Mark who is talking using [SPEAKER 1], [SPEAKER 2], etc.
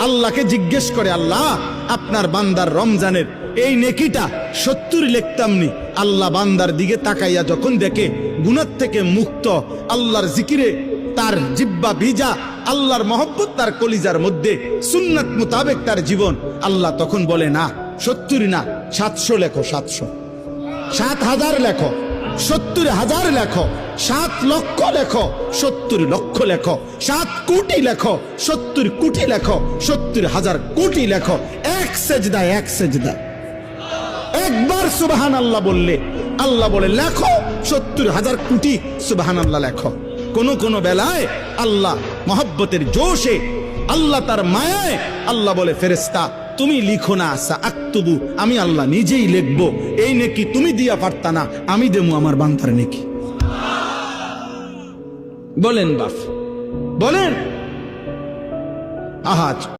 [SPEAKER 1] আল্লাহকে জিজ্ঞেস করে, আল্লাহ আপনার বান্দার রমজানের এই নেকিটা 70 লিখতামনি। আল্লাহ বান্দার দিকে তাকাইয়া যখন দেখে গুনাহ থেকে মুক্ত, আল্লাহর জিকিরে তার জিহ্বা ভিজা, আল্লাহর মহব্বত তার কলিজার মধ্যে, সুন্নাত মোতাবেক তার জীবন, আল্লাহ তখন বলে না 70 না 700 লেখো, 700, 7,000 লেখো, 70,000 লেখো, 7 লক্ষ লেখো, 70 লক্ষ লেখো, 7 কোটি লেখো, 70 কোটি লেখো, 70,000 কোটি লেখো। এক সেজদায়, এক সেজদায় একবার সুবহানাল্লাহ বললে আল্লাহ বলে লেখো 70,000 কোটি সুবহানাল্লাহ লেখো। কোন কোন বেলায় আল্লাহ মহব্বতের জোশে, আল্লাহ তার মায়ায় আল্লাহ বলে, ফেরেশতা তুমি লিখো না, সাআকতুবু, আমি আল্লাহ নিজেই লিখবো। এই নেকি তুমি দিয়া পারতা না, আমি দেবো আমার বান্দার নেকি। বলেন বাপ, বলেন। আহাজ